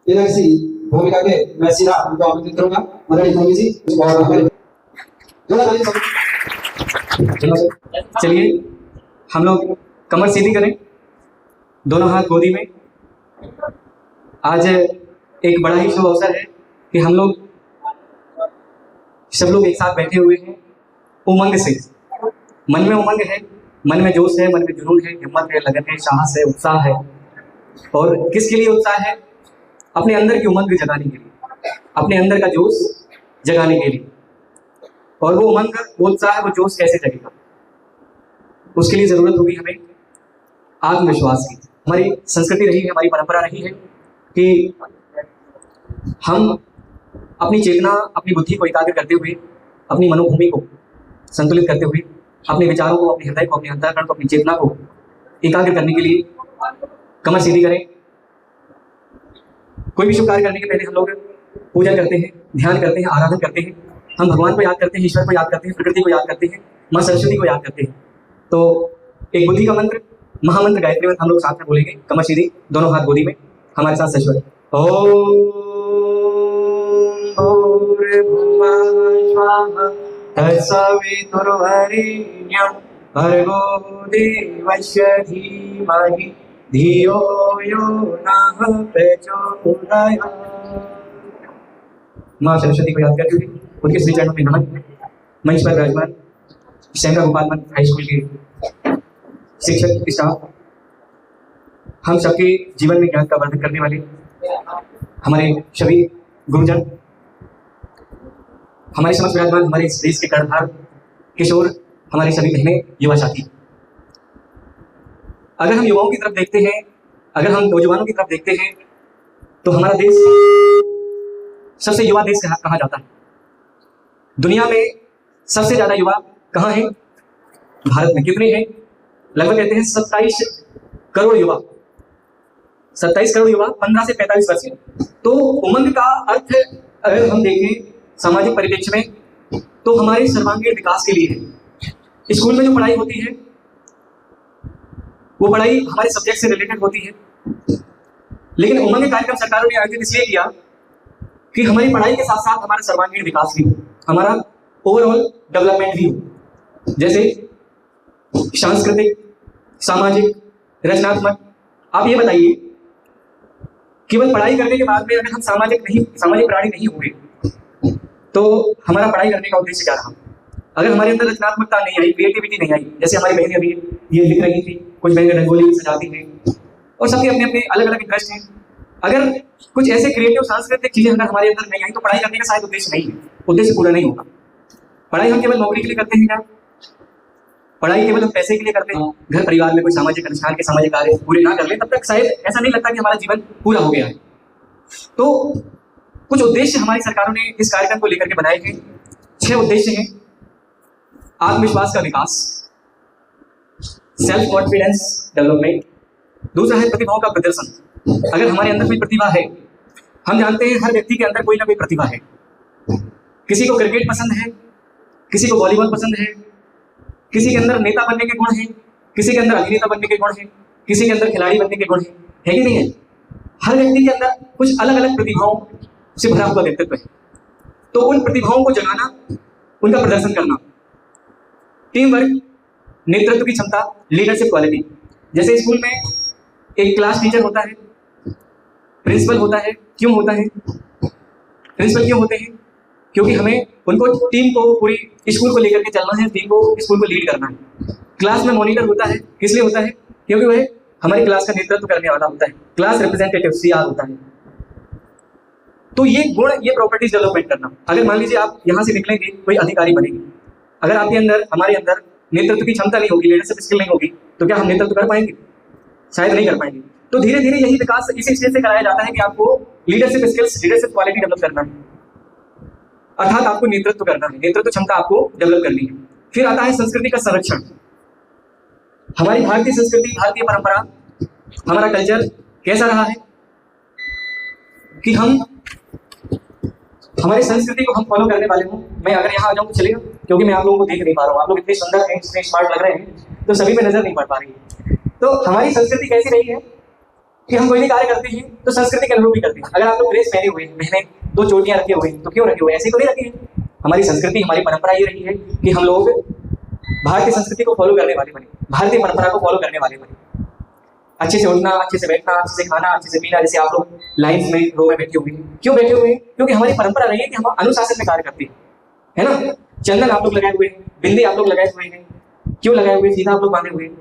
बिना किसी भूमिका के मैं सीधा उनको आमंत्रित करूंगा। मदनी स्वामी जी और हमारे चलिए हम लोग कमर सीधी करें, दोनों हाथ गोदी में। आज एक बड़ा ही शुभ अवसर है कि हम लोग सब लोग एक साथ बैठे हुए हैं उमंग से। मन में उमंग है, मन में जोश है, मन में जुनून है, हिम्मत है, लगन है, साहस है, उत्साह है। और किसके लिए उत्साह है? अपने अंदर की उमंग जगाने के लिए, अपने अंदर का जोश जगाने के लिए। और वो उमंग, वो उत्साह, वो जोश कैसे जगेगा? उसके लिए जरूरत होगी हमें आत्मविश्वास की। हमारी संस्कृति रही है, हमारी परंपरा रही है कि हम अपनी चेतना, अपनी बुद्धि को एकाग्र करते हुए, अपनी मनोभूमि को संतुलित करते हुए, अपने विचारों को, अपने हृदय को, अपने अंतःकरण को, अपनी चेतना को एकाग्र करने के लिए कमर सीधी करें। कोई भी शुभ कार्य करने के पहले हम लोग पूजा करते हैं, ध्यान करते हैं, आराधन करते हैं। हम भगवान को याद करते हैं, ईश्वर को याद करते हैं, प्रकृति को याद करते हैं, माँ सरस्वती को याद करते हैं। तो एक बुद्धि का मंत्र, महामंत्र गायत्री मंत्र हम लोग साथ में बोलेंगे। कमर सीधी, दोनों हाथ गोदी में, हमारे साथ सचवर। भर्गो देवस्य धीमहि धियो यो नः प्रचोदयात्। माँ सरस्वती को याद करते हुए उनके श्री चरणों में नमन। मंच पर विराजमान सेंट्रल गोपाल मंच हाई स्कूल के शिक्षक स्टाफ, हम सबके जीवन में ज्ञान का वर्धन करने वाले हमारे सभी गुरुजन, हमारे समक्ष विराजमान हमारे इस देश के कर्णधार किशोर, हमारी सभी बहनें, युवा साथी। अगर हम युवाओं की तरफ देखते हैं, अगर हम नौजवानों की तरफ देखते हैं, तो हमारा देश सबसे युवा देश कहा जाता है। दुनिया में सबसे ज्यादा युवा कहाँ हैं? भारत में। कितने हैं? लगभग कहते हैं 27 करोड़ युवा। 27 करोड़ युवा 15 से 45 वर्ष के। तो उमंग का अर्थ अगर हम देखें सामाजिक परिप्रेक्ष्य में, तो हमारे सर्वांगीण विकास के लिए है। स्कूल में जो पढ़ाई होती है, वो पढ़ाई हमारे सब्जेक्ट से रिलेटेड होती है। लेकिन उमंग कार्यक्रम सरकारों ने आयोजित इसलिए किया कि हमारी पढ़ाई के साथ साथ हमारा सर्वांगीण विकास भी हो, हमारा ओवरऑल डेवलपमेंट भी हो। जैसे सांस्कृतिक, सामाजिक, रचनात्मक। आप ये बताइए, केवल पढ़ाई करने के बाद में अगर हम सामाजिक प्राणी नहीं हुए, तो हमारा पढ़ाई करने का उद्देश्य क्या रहा? अगर हमारे अंदर रचनात्मकता नहीं आई, क्रिएटिविटी नहीं आई, जैसे हमारी बहनें अभी ये लिख रही थी, कुछ बहनें रंगोली सजाती हैं और सबके अपने अपने अलग अलग इंटरेस्ट हैं। अगर कुछ ऐसे क्रिएटिव सांस्कृतिक चीजें अगर हमारे अंदर नहीं आई, तो पढ़ाई करने का शायद उद्देश्य नहीं है, उद्देश्य पूरा नहीं होगा। पढ़ाई हम केवल नौकरी के लिए करते हैं क्या? पढ़ाई केवल हम पैसे के लिए करते हैं? घर परिवार में कोई सामाजिक अनुष्ठान के सामाजिक कार्य पूरे ना कर ले, तब तक शायद ऐसा नहीं लगता कि हमारा जीवन पूरा हो गया है। तो कुछ उद्देश्य हमारी सरकारों ने इस कार्यक्रम को लेकर के बनाए हैं। 6 उद्देश्य हैं। आत्मविश्वास का विकास, सेल्फ कॉन्फिडेंस डेवलपमेंट। दूसरा है प्रतिभाओं का प्रदर्शन। अगर हमारे अंदर कोई प्रतिभा है, हम जानते हैं हर व्यक्ति के अंदर कोई ना कोई प्रतिभा है। किसी को क्रिकेट पसंद है, किसी को वॉलीबॉल पसंद है, किसी के अंदर नेता बनने के गुण हैं, किसी के अंदर अभिनेता बनने के गुण हैं, किसी के अंदर खिलाड़ी बनने के गुण हैं, है कि नहीं है? हर व्यक्ति के अंदर कुछ अलग अलग प्रतिभाओं से भरा हुआ व्यक्तित्व है। तो उन प्रतिभाओं को जगाना, उनका प्रदर्शन करना। टीम वर्क, नेतृत्व की क्षमता, लीडरशिप क्वालिटी। जैसे स्कूल में एक क्लास टीचर होता है, प्रिंसिपल होता है। क्यों होता है? प्रिंसिपल क्यों होते हैं? क्योंकि हमें उनको टीम को, पूरी स्कूल को लेकर के चलना है, टीम को, स्कूल को लीड करना है। क्लास में मॉनिटर होता है, किस लिए होता है? क्योंकि वह हमारी क्लास का नेतृत्व करने वाला होता है। क्लास रिप्रेजेंटेटिव CR होता है। तो ये गुण, ये प्रॉपर्टीज डेवलपमेंट करना। अगर मान लीजिए आप यहाँ से निकलेंगे, कोई अधिकारी बनेंगे, अगर आपके अंदर, हमारे अंदर नेतृत्व की क्षमता नहीं होगी, लीडरशिप स्किल नहीं होगी, तो क्या हम नेतृत्व कर पाएंगे? शायद नहीं कर पाएंगे। तो धीरे धीरे यही विकास इसी स्टेज से कराया जाता है कि आपको leadership skills, leadership quality develop करना है, अर्थात आपको नेतृत्व करना है, नेतृत्व क्षमता आपको डेवलप करनी है। फिर आता है संस्कृति का संरक्षण। हमारी भारतीय संस्कृति, भारतीय परंपरा, हमारा कल्चर कैसा रहा है कि हम हमारी संस्कृति को हम फॉलो करने वाले हूँ। मैं अगर यहाँ आ जाऊँ तो चलेगा, क्योंकि मैं आप लोगों को देख नहीं पा रहा हूँ। आप लोग इतने सुंदर हैं, इतने स्मार्ट लग रहे हैं, तो सभी पे नजर नहीं पड़ पा रही है। तो हमारी संस्कृति कैसी रही है कि हम कोई भी कार्य करते हैं तो संस्कृति के अनुरूप ही करते हैं। अगर आप लोग ड्रेस पहने हुए हैं, बहने 2 चोटियां रखे हुए हैं, तो क्यों रखे हुए? ऐसे को नहीं रखे हैं। हमारी संस्कृति, हमारी परंपरा ये रही है कि हम लोग भारतीय संस्कृति को फॉलो करने वाले बने, भारतीय परंपरा को फॉलो करने वाले बने। अच्छे से उठना, अच्छे से बैठना, अच्छे से खाना, अच्छे से पीना। जैसे आप लोग लाइन में रो में बैठे हुए हैं, क्यों बैठे हुए हैं? क्योंकि हमारी परंपरा रही है कि हम अनुशासन में कार्य करते हैं, है ना। चंदन आप लोग लगाए हुए हैं, बिंदी आप लोग लगाए हुए हैं, क्यों लगाए हुए? सीधा आप लोग बांधे हुए हैं,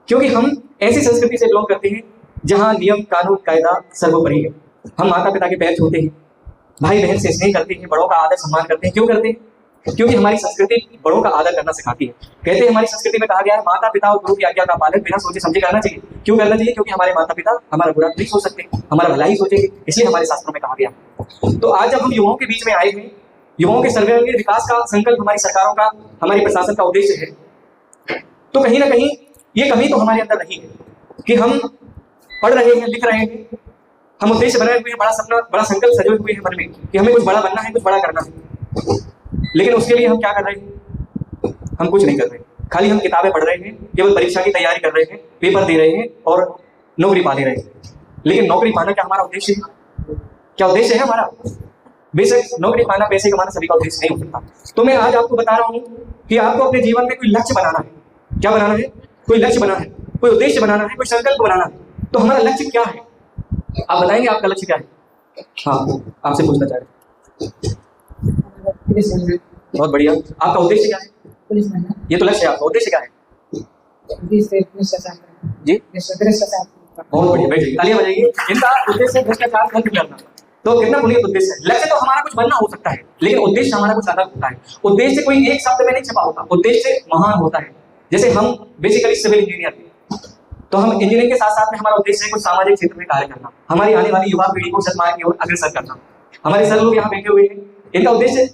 क्योंकि हम ऐसी संस्कृति से बिलोंग करते हैं जहाँ नियम कानून कायदा सर्वोपरि है। हम माता पिता के पैर छूते हैं, भाई बहन से स्नेह करते हैं, बड़ों का आदर सम्मान करते हैं। क्यों करते हैं? क्योंकि हमारी संस्कृति बड़ों का आदर करना सिखाती है। कहते हैं हमारी संस्कृति में कहा गया है माता पिता और गुरु की आज्ञा का पालन बिना सोचे समझे करना चाहिए। क्यों करना चाहिए? क्योंकि हमारे माता पिता हमारा बुरा नहीं सोच सकते, हमारा भला ही सोचेंगे, इसलिए हमारे शास्त्रों में कहा गया। तो आज जब हम युवाओं के बीच में आए हैं, युवाओं के सर्वांगीण विकास का संकल्प हमारी सरकारों का, हमारी प्रशासन का उद्देश्य है, तो कहीं ना कहीं ये कमी तो हमारे अंदर रही है कि हम पढ़ रहे हैं, लिख रहे हैं, हम उद्देश्य बनाए हुए हैं, बड़ा सपना, बड़ा संकल्प सजे हुए हैं मन में कि हमें कुछ बड़ा बनना है, कुछ बड़ा करना है, लेकिन उसके लिए हम क्या कर रहे हैं? हम कुछ नहीं कर रहे, खाली हम किताबें पढ़ रहे हैं, केवल परीक्षा की तैयारी कर रहे हैं, पेपर दे रहे हैं और नौकरी पा ले रहे हैं। लेकिन नौकरी पाना क्या हमारा उद्देश्य है? क्या उद्देश्य है हमारा? बेशक नौकरी पाना, पैसे कमाना सभी का उद्देश्य नहीं हो सकता। तो मैं आज आपको बता रहा हूँ कि आपको अपने जीवन में कोई लक्ष्य बनाना है। क्या बनाना है? कोई लक्ष्य बनाना है, कोई उद्देश्य बनाना है, कोई संकल्प बनाना है। तो हमारा लक्ष्य क्या है? आप बताएंगे आपका लक्ष्य क्या है? हाँ, आपसे पूछना चाह रहे। बहुत बढ़िया। आपका उद्देश्य क्या है? पुलिस बनना। ये तो लक्ष्य है आपका, उद्देश्य क्या है जी? बहुत बढ़िया, बैठिए, तालियां बजाइए। इनका उद्देश्य भ्रष्टाचार बंद करना। तो कितना पुनीत उद्देश्य है। लक्ष्य तो हमारा कुछ बनना हो सकता है, लेकिन उद्देश्य हमारा कुछ अलग होता है। उद्देश्य कोई एक शब्द में नहीं छपा होता, उद्देश्य महान होता है। जैसे हम बेसिकली सिविल इंजीनियर थे, तो हम इंजीनियरिंग के साथ साथ में हमारा उद्देश्य है कुछ सामाजिक क्षेत्र में कार्य करना, हमारी आने वाली युवा पीढ़ी को सन्मान की ओर अग्रसर करना। हमारे सर लोग यहाँ बैठे हुए हैं, इनका उद्देश्य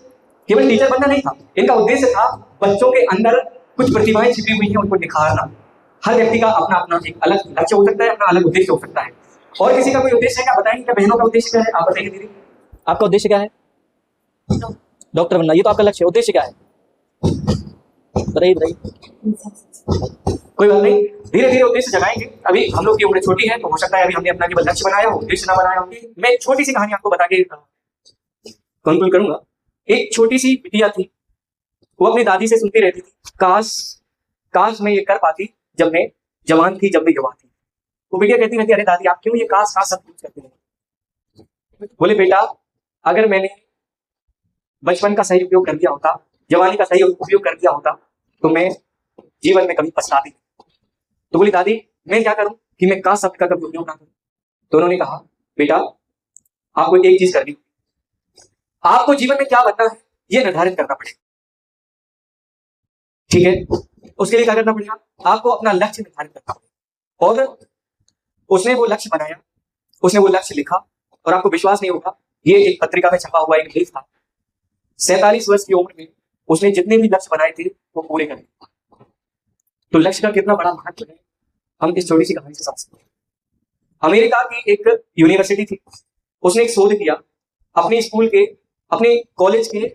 केवल टीचर बनना नहीं था, इनका उद्देश्य था बच्चों के अंदर कुछ प्रतिभाएं छिपी हुई हैं, उनको निखारना। हर व्यक्ति का अपना अपना एक अलग लक्ष्य हो सकता है, अपना अलग उद्देश्य हो सकता है। और किसी का कोई उद्देश्य है क्या? बताएंगे क्या बहनों का उद्देश्य क्या है? आप बताइए दीदी, आपका उद्देश्य क्या है? डॉक्टर बनना, ये तो आपका लक्ष्य है। उद्देश्य क्या है? बताइए बताइए। कोई बात नहीं, धीरे धीरे उद्देश्य जगाएंगे। अभी हम लोग की उम्र छोटी है, तो हो सकता है अभी हमने अपना केवल लक्ष्य बनाया हो, उद्देश्य ना बनाया हो। मैं एक छोटी सी कहानी आपको बता के कंक्लूड करूंगा। एक छोटी सी बिटिया थी, वो अपनी दादी से सुनती रहती थी, काश मैं ये कर पाती जब मैं जवान थी, जब मैं युवा थी। वो बिटिया कहती रहती, अरे दादी आप क्यों ये काश सब कुछ करते हैं? बोले बेटा, अगर मैंने बचपन का सही उपयोग कर दिया होता, जवानी का सही उपयोग कर दिया होता, तो मैं जीवन में कभी पछताती। तो बोली दादी मैं क्या करूं कि मैं काश शब्द का कभी उपयोग ना करूं? तो उन्होंने कहा बेटा आपको एक चीज करनी, आपको जीवन में क्या बनना है ये निर्धारित करना पड़ेगा। ठीक है, उसके लिए क्या करना पड़ेगा? आपको अपना लक्ष्य निर्धारित करना पड़ेगा। और उसने वो लक्ष्य बनाया, उसने वो लक्ष्य लिखा, और आपको विश्वास नहीं होगा, ये एक पत्रिका में छपा हुआ एक लेख था। 47 वर्ष की उम्र में उसने जितने भी लक्ष्य बनाए थे वो पूरे कर दिए। तो लक्ष्य का कितना बड़ा महत्व है हम इस छोटी सी कहानी से समझ सकते हैं। अमेरिका की एक यूनिवर्सिटी थी, उसने एक शोध किया, अपने स्कूल के, अपने कॉलेज के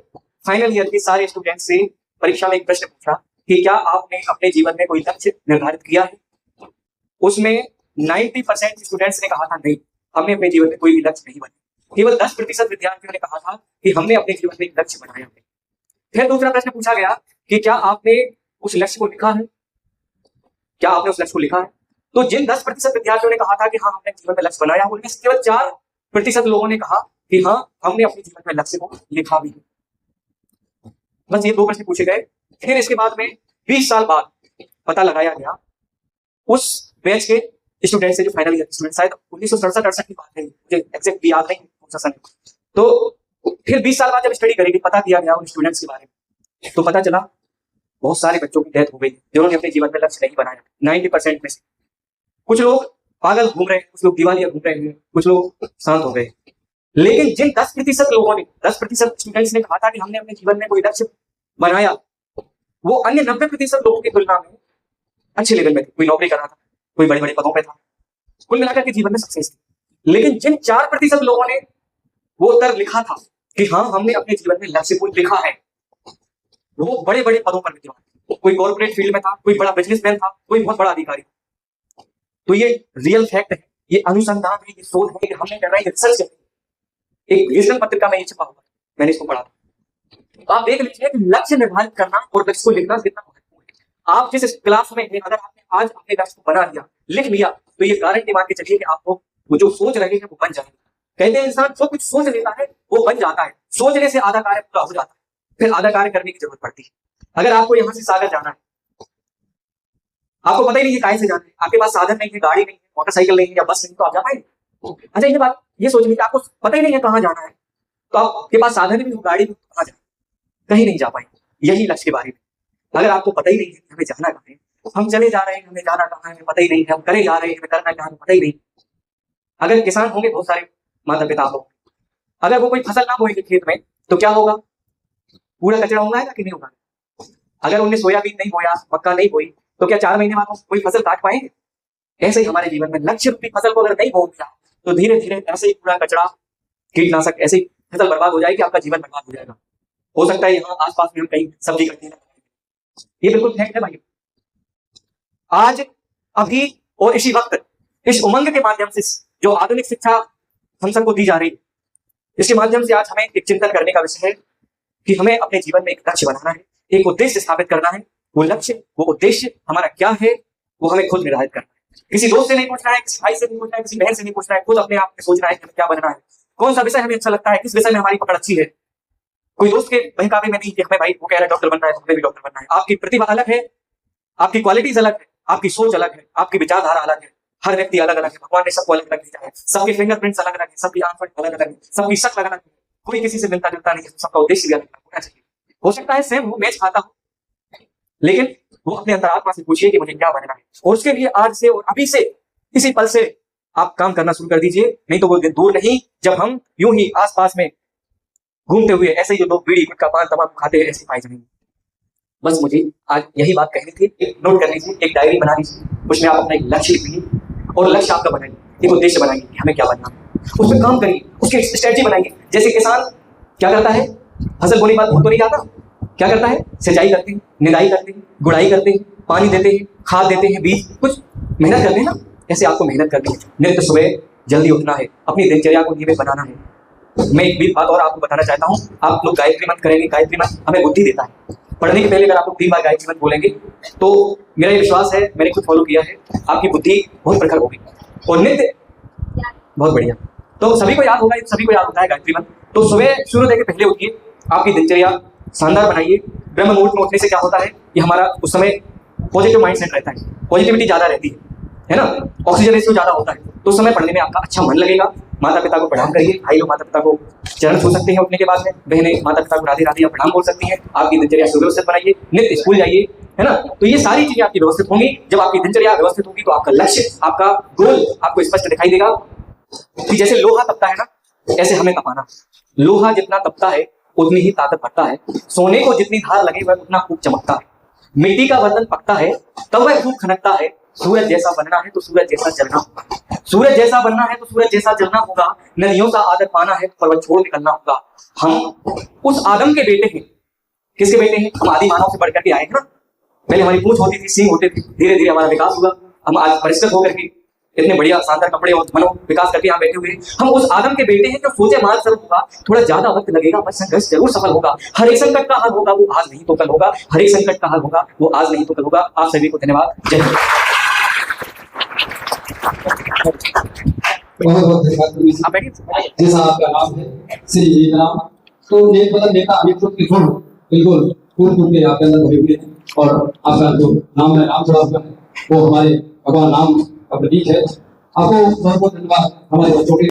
फाइनल ईयर के सारे स्टूडेंट से परीक्षा में एक प्रश्न पूछा कि क्या आपने अपने जीवन में कोई लक्ष्य निर्धारित किया है? उसमें 90% स्टूडेंट्स ने कहा था नहीं, हमने अपने जीवन में कोई भी लक्ष्य नहीं बनाया। केवल 10% विद्यार्थियों ने कहा था कि हमने अपने जीवन में एक लक्ष्य बनाया है। फिर दूसरा प्रश्न पूछा गया कि क्या आपने उस लक्ष्य को लिखा है? क्या आपने उस लक्ष्य को लिखा है? तो जिन 10% विद्यार्थियों ने कहा था कि हाँ हमने जीवन में लक्ष्य बनाया, उनमें से केवल 4% लोगों ने कहा कि हाँ हमने अपने जीवन में लक्ष्य को लिखा भी है। बस ये 2 प्रश्न पूछे गए। फिर इसके बाद में 20 साल बाद पता लगाया गया उस बैच के स्टूडेंट से, जो फाइनल ईयर स्टूडेंट, शायद 1967-68 की बात है, मुझे एग्जैक्ट याद नहीं कौन सा। तो फिर 20 साल बाद जब स्टडी करेगी, पता किया गया उन स्टूडेंट्स के बारे में, तो पता चला बहुत सारे बच्चों की डेथ हो गई जिन्होंने अपने जीवन में लक्ष्य नहीं बनाया। 90% में से कुछ लोग पागल घूम रहे हैं, कुछ लोग दिवालिया घूम रहे हैं, कुछ लोग शांत हो गए। लेकिन जिन 10% लोगों ने, 10% स्टूडेंट्स ने कहा था कि हमने अपने जीवन में कोई लक्ष्य बनाया, वो अन्य 90% लोगों की तुलना में अच्छे लेवल में थे। कोई नौकरी कर रहा था, कोई बड़े बड़े पदों पे था, कुल मिलाकर के जीवन में सक्सेस थी। लेकिन जिन 4% लोगों ने वो उत्तर लिखा था कि हाँ हमने अपने जीवन में लक्ष्य को लिखा है, वो बड़े बड़े पदों पर विद्यमान, कोई कॉर्पोरेट फील्ड में था, कोई बड़ा बिजनेसमैन था, कोई बहुत बड़ा अधिकारी था। तो ये रियल फैक्ट है ये अनुसंधान है, ये शोध है, ये हमने करना है, रिसर्च है। एक रीजनल पत्रिका में ये छपा हुआ, मैंने इसको पढ़ा था। तो आप देख लीजिए कि लक्ष्य निर्धारित करना और लक्ष्य को लिखना कितना महत्वपूर्ण है। आप जिस क्लास में हैं, अगर आपने आज अपने लक्ष्य को बना लिया, लिख लिया, तो ये गारंटी मान के चलिए कि आपको वो जो सोच रहे हैं वो बन जाएगा। कहते हैं इंसान जो कुछ सोच लेता है वो बन जाता है। सोचने से आधा कार्य पूरा हो जाता है, फिर आधा कार्य करने की जरूरत पड़ती है। अगर आपको यहाँ से सागर जाना है, आपको पता ही नहीं है कहीं से जाना है, आपके पास साधन नहीं है, गाड़ी नहीं है, मोटरसाइकिल नहीं है या बस नहीं, तो आप जा पाएंगे? अच्छा, ये बात ये सोच लीजिए आपको पता ही नहीं है कहाँ जाना है, तो आपके पास साधन भी हो, गाड़ी भी हो, कहाँ जाए? कहीं नहीं जा पाएंगे। यही लक्ष्य के बारे में, अगर आपको पता ही नहीं है कि हमें जाना कहाँ है, हम चले जा रहे हैं, हमें जाना कहाँ है हमें पता ही नहीं है, हम करे जा रहे हैं, हमें करना कहाँ है पता ही नहीं। अगर किसान होंगे, बहुत सारे माता पिता हो, अगर वो कोई फसल ना बोएंगे खेत में, तो क्या होगा? पूरा कचरा होगा कि नहीं होगा? अगर उन्हें सोयाबीन नहीं बोया, मक्का नहीं बोई, तो क्या 4 महीने बाद कोई फसल काट पाएंगे? ऐसे ही हमारे जीवन में लक्ष्य रूपी फसल को अगर नहीं बो दिया, तो धीरे धीरे ऐसे ही पूरा कचरा, कीटनाशक, ऐसे ही फसल बर्बाद हो जाएगी, आपका जीवन बर्बाद हो जाएगा। हो सकता है यहाँ आसपास में हम कहीं सब्जी करते हैं, ये बिल्कुल फैक्ट है भाई। आज अभी और इसी वक्त इस उमंग के माध्यम से जो आधुनिक शिक्षा हम सबको दी जा रही है, इसके माध्यम से आज हमें एक चिंतन करने का विषय है कि हमें अपने जीवन में एक लक्ष्य बनाना है, एक उद्देश्य स्थापित करना है। वो लक्ष्य, वो उद्देश्य हमारा क्या है, वो हमें खुद निर्धारित करना है। किसी दोस्त से नहीं पूछना है, किसी भाई से नहीं पूछना है, किसी बहन से नहीं पूछना है, खुद अपने आप में सोचना है कि हमें क्या बनना है, कौन सा विषय हमें अच्छा लगता है, किस विषय में हमारी पकड़ अच्छी है। कोई दोस्त के बहकावे में नहीं कि हमें भाई वो कह रहा है डॉक्टर बनना है, तो हमें भी डॉक्टर बनना है। आपकी प्रतिभा अलग है, आपकी क्वालिटीज अलग है, आपकी सोच अलग है, आपकी विचारधारा अलग है। हर व्यक्ति अलग अलग है, भगवान ने सबको अलग अलग भेजा है, सबके फिंगरप्रिंट्स अलग अलग है, सबकी आंखें अलग अलग है, सबकी शक्ल अलग अलग है, कोई किसी से मिलता जुलता नहीं है, सबका उद्देश्य भी अलग होना चाहिए। हो सकता है सेम हो, मैच खाता हो, लेकिन वो अपने अंतरात्मा से पूछिए कि मुझे क्या बनना है, और उसके लिए आज से और अभी से, इसी पल से आप काम करना शुरू कर दीजिए। नहीं तो वो दिन दूर नहीं जब हम यूं ही आसपास में घूमते हुए ऐसे ही जो लोग बीड़ी गुटखा पान तंबाकू खाते हैं ऐसे पाए जाएंगे। बस मुझे आज यही बात कहनी थी। एक नोट कर लीजिए, एक डायरी बना लीजिए, उसमें आप अपना एक लक्ष्य लिखिए, और लक्ष्य आपका बनाइए, एक उद्देश्य बनाइए कि हमें क्या बनना है, उस पर काम करिए, उसकी स्ट्रेटजी बनाइए। जैसे किसान क्या करता है, फसल बोने के बाद तो नहीं जाता, क्या करता है, सिंचाई करते हैं, निदाई करते हैं, गुड़ाई करते हैं, पानी देते हैं, खाद देते हैं, बीज, कुछ मेहनत करते हैं ना, ऐसे आपको मेहनत करनी है। नित्य सुबह जल्दी उठना है, अपनी दिनचर्या को नियमित बनाना है। मैं एक भी बात और आपको बताना चाहता हूँ, आप लोग गायत्री मंत्र करेंगे, गायत्री मंत्र हमें बुद्धि देता है। पढ़ने के पहले अगर आप लोग 3 बार गायत्री मंत्र बोलेंगे, तो मेरा ये विश्वास है, मैंने खुद फॉलो किया है, आपकी बुद्धि बहुत प्रखर होगी। और नित्य, बहुत बढ़िया, तो सभी को याद होगा, सभी को याद होता है गायत्री मंत्र। तो सुबह सूर्योदय के पहले उठिए, आपकी दिनचर्या शानदार बनाइए। ब्रह्म मुहूर्त में उठने से क्या होता है कि हमारा उस समय पॉजिटिव माइंडसेट रहता है, पॉजिटिविटी ज्यादा रहती है ना, ऑक्सीजन रेशियो ज्यादा होता है, तो उस समय पढ़ने में आपका अच्छा मन लगेगा। माता पिता को प्रणाम करिए, भाई लोग माता पिता को चरण छू सकते हैं उठने के बाद में, बहनें माता पिता को राधे राधे या प्रणाम बोल सकती हैं। आपकी दिनचर्या सुव्यवस्थित बनाइए, नित्य स्कूल जाइए, है ना। तो ये सारी चीजें आपकी व्यवस्थित होंगी। जब आपकी दिनचर्या व्यवस्थित होगी तो आपका लक्ष्य, आपका गोल आपको स्पष्ट दिखाई देगा। कि जैसे लोहा तपता है ना, ऐसे हमें तपाना। लोहा जितना तपता है उतनी ही ताकत बढ़ता है, सोने को जितनी धार लगे वह उतना खूब चमकता है, मिट्टी का बर्तन पकता है तब वह खूब खनकता है। सूरज जैसा बनना है तो सूरज जैसा जलना होगा, सूरज जैसा बनना है तो सूरज जैसा जलना होगा, नदियों का आदर पाना है तो पर्वत छोड़ निकलना होगा। हम उस आदम के बेटे हैं। किसके बेटे हैं? हम आदि मानव से बढ़कर के आए हैं ना। पहले हमारी पूंछ होती थी, सींग होते थे, धीरे धीरे हमारा विकास हुआ, हम आज परिष्कृत होकर के इतने बढ़िया शानदार कपड़े और मनो विकास करके यहाँ बैठे हुए हैं। हम उस आदम के बेटे हैं जो सोचे मार्ग सरल होगा, थोड़ा ज्यादा वक्त लगेगा पर संघर्ष जरूर सफल होगा। हर एक संकट का हल होगा वो आज नहीं तो कल होगा, हर एक संकट का हल होगा वो आज नहीं तो कल होगा। आप सभी को धन्यवाद, जय हिंद। बहुत बहुत धन्यवाद। आप बैठिए। जैसा आपका नाम है श्री राम, तो नेक बदल नेता अनेक के गुण बिल्कुल पूर्ण रूप में आपके अंदर भरे हुए हैं, और आपका जो नाम है, नाम जुड़ा हुआ है, वो हमारे भगवान राम का प्रतीक है। आपको बहुत बहुत धन्यवाद हमारे बच्चों के